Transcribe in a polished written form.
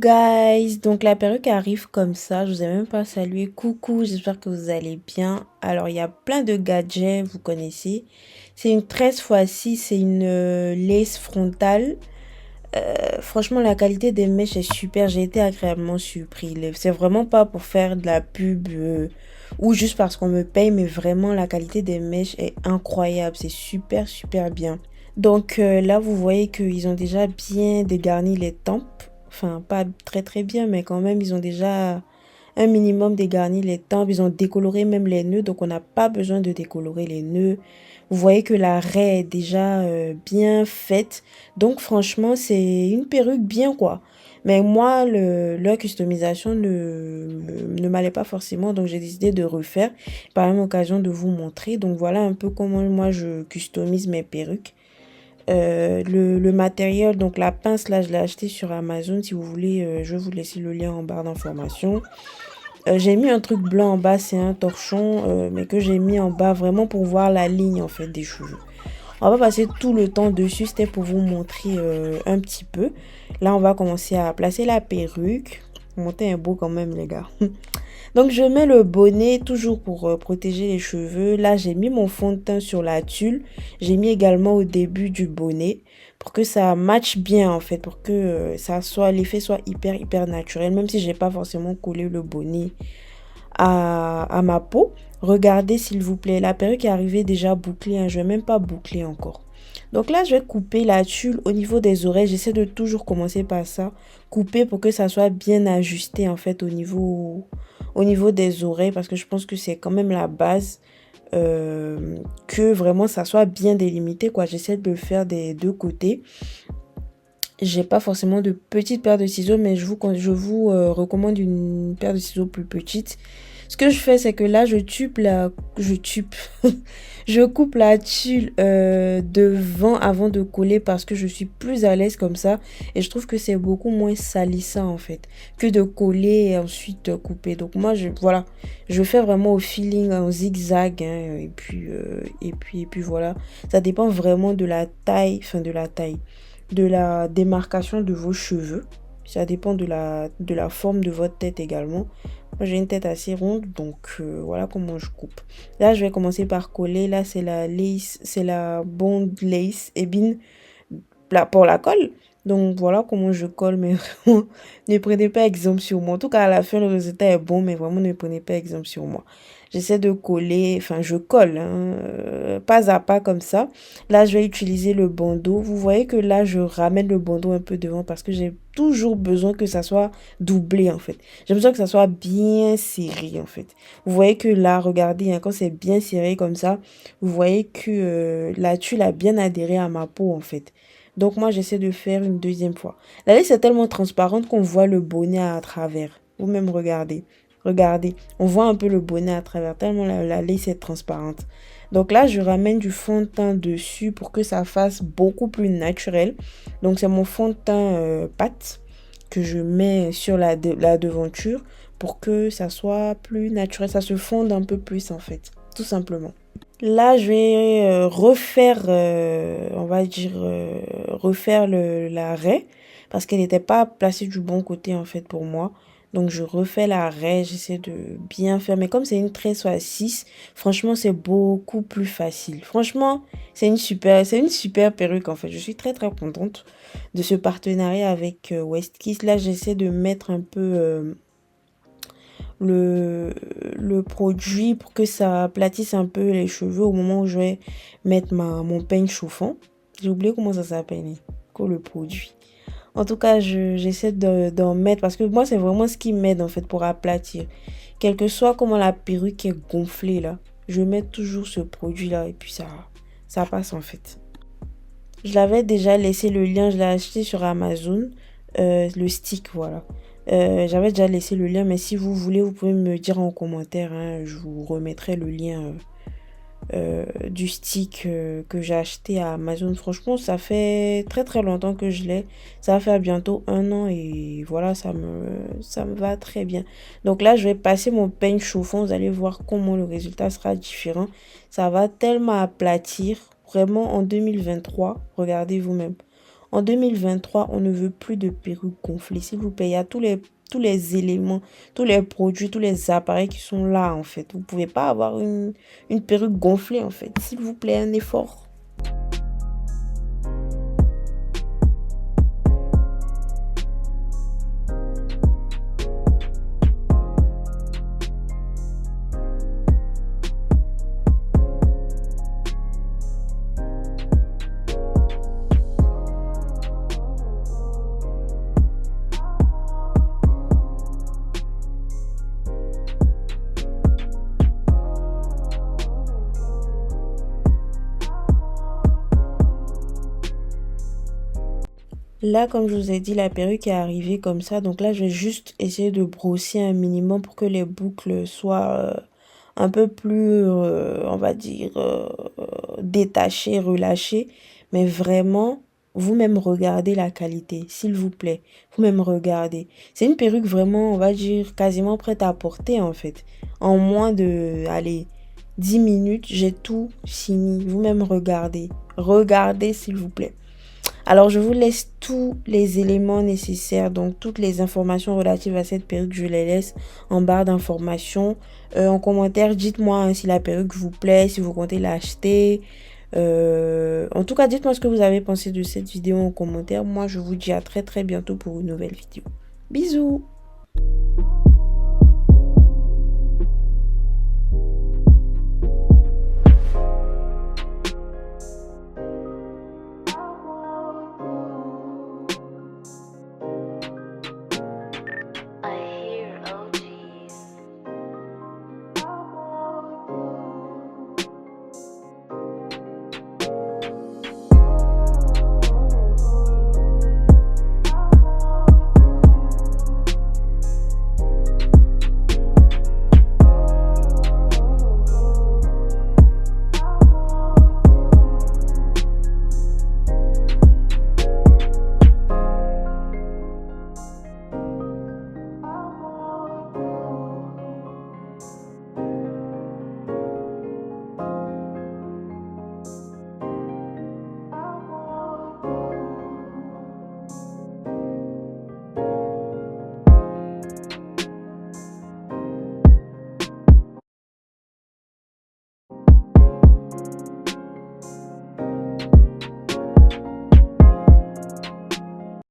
guys, donc la perruque arrive comme ça, je vous ai même pas salué, coucou, j'espère que vous allez bien. Alors il y a plein de gadgets, vous connaissez, c'est une tresse fois-ci, c'est une lace frontale. Franchement la qualité des mèches est super, j'ai été agréablement surpris, c'est vraiment pas pour faire de la pub ou juste parce qu'on me paye, mais vraiment la qualité des mèches est incroyable, c'est super bien. Donc là, vous voyez qu'ils ont déjà bien dégarni les tempes. Enfin, pas très bien, mais quand même, ils ont déjà un minimum dégarni les tempes. Ils ont décoloré même les nœuds, donc on n'a pas besoin de décolorer les nœuds. Vous voyez que la raie est déjà bien faite. Donc franchement, c'est une perruque bien quoi. Mais moi, leur customisation ne m'allait pas forcément, donc j'ai décidé de refaire. Par la même occasion de vous montrer. Donc voilà un peu comment moi je customise mes perruques. Le matériel, donc la pince là, je l'ai acheté sur Amazon. Si vous voulez, je vais vous laisser le lien en barre d'information. J'ai mis un truc blanc en bas, c'est un torchon, mais que j'ai mis en bas vraiment pour voir la ligne en fait des cheveux. On va pas passer tout le temps dessus, c'était pour vous montrer un petit peu. Là, on va commencer à placer la perruque. Monter un beau quand même, les gars. Donc, je mets le bonnet toujours pour protéger les cheveux. Là, j'ai mis mon fond de teint sur la tulle. J'ai mis également au début du bonnet pour que ça matche bien, en fait, pour que l'effet soit hyper naturel, même si j'ai pas forcément collé le bonnet à ma peau. Regardez s'il vous plaît, la perruque est arrivée déjà bouclée, hein, je vais même pas boucler encore. Donc là, je vais couper la tulle au niveau des oreilles. J'essaie de toujours commencer par ça. Couper pour que ça soit bien ajusté en fait au niveau des oreilles. Parce que je pense que c'est quand même la base. Que vraiment ça soit bien délimité quoi. J'essaie de le faire des deux côtés. J'ai pas forcément de petite paire de ciseaux, mais je vous recommande une paire de ciseaux plus petite. Ce que je fais, c'est que là, je coupe la tuile devant avant de coller parce que je suis plus à l'aise comme ça et je trouve que c'est beaucoup moins salissant en fait que de coller et ensuite couper. Donc moi, voilà, je fais vraiment au feeling en zigzag hein, et puis voilà. Ça dépend vraiment de la taille, de la démarcation de vos cheveux. Ça dépend de la forme de votre tête également. Moi, j'ai une tête assez ronde, donc voilà comment je coupe. Là, je vais commencer par coller. Là, c'est la lace, c'est la Bond Lace Ebin là, pour la colle. Donc voilà comment je colle, mais vraiment, ne prenez pas exemple sur moi. En tout cas, à la fin, le résultat est bon, mais vraiment, ne prenez pas exemple sur moi. J'essaie de coller, enfin, je colle, hein, pas à pas comme ça. Là, je vais utiliser le bandeau. Vous voyez que là, je ramène le bandeau un peu devant parce que j'ai toujours besoin que ça soit doublé, en fait. J'ai besoin que ça soit bien serré, en fait. Vous voyez que là, regardez, hein, quand c'est bien serré comme ça, vous voyez que la tuile a bien adhéré à ma peau, en fait. Donc moi, j'essaie de faire une deuxième fois. La lace est tellement transparente qu'on voit le bonnet à travers. Vous-même regardez. Regardez, on voit un peu le bonnet à travers, tellement la lace est transparente. Donc là, je ramène du fond de teint dessus pour que ça fasse beaucoup plus naturel. Donc c'est mon fond de teint pâte que je mets sur la devanture pour que ça soit plus naturel, ça se fonde un peu plus en fait, tout simplement. Là, je vais refaire, on va dire, refaire la raie parce qu'elle n'était pas placée du bon côté en fait pour moi. Donc, je refais la raie, j'essaie de bien faire. Mais comme c'est une tresse à 6, franchement, c'est beaucoup plus facile. Franchement, c'est une super perruque en fait. Je suis très contente de ce partenariat avec Westkiss. Là, j'essaie de mettre un peu le, le produit pour que ça aplatisse un peu les cheveux au moment où je vais mettre mon peigne chauffant. J'ai oublié comment ça s'appelle, le produit. En tout cas, j'essaie d'en mettre parce que moi, c'est vraiment ce qui m'aide en fait pour aplatir. Quel que soit comment la perruque est gonflée là, je mets toujours ce produit là et puis ça passe en fait. Je l'avais déjà laissé le lien, je l'ai acheté sur Amazon, le stick, voilà. J'avais déjà laissé le lien, mais si vous voulez, vous pouvez me dire en commentaire, hein, je vous remettrai le lien du stick que j'ai acheté à Amazon. Franchement, ça fait très longtemps que je l'ai. Ça va faire bientôt 1 an et voilà, ça me va très bien. Donc là, je vais passer mon peigne chauffant. Vous allez voir comment le résultat sera différent. Ça va tellement aplatir. Vraiment, en 2023, regardez vous-même. En 2023, on ne veut plus de perruques gonflées. S'il vous plaît, il y a tous les éléments, tous les produits, tous les appareils qui sont là, en fait. Vous pouvez pas avoir une perruque gonflée, en fait. S'il vous plaît, un effort. Là, comme je vous ai dit, la perruque est arrivée comme ça. Donc là, je vais juste essayer de brosser un minimum pour que les boucles soient un peu plus, on va dire, détachées, relâchées. Mais vraiment, vous-même regardez la qualité, s'il vous plaît. Vous-même regardez. C'est une perruque vraiment, on va dire, quasiment prête à porter en fait. En moins de, allez, 10 minutes, j'ai tout fini. Vous-même regardez. Regardez, s'il vous plaît. Alors, je vous laisse tous les éléments nécessaires, donc toutes les informations relatives à cette perruque, je les laisse en barre d'informations. En commentaire, dites-moi hein, si la perruque vous plaît, si vous comptez l'acheter. En tout cas, dites-moi ce que vous avez pensé de cette vidéo en commentaire. Moi, je vous dis à très très bientôt pour une nouvelle vidéo. Bisous!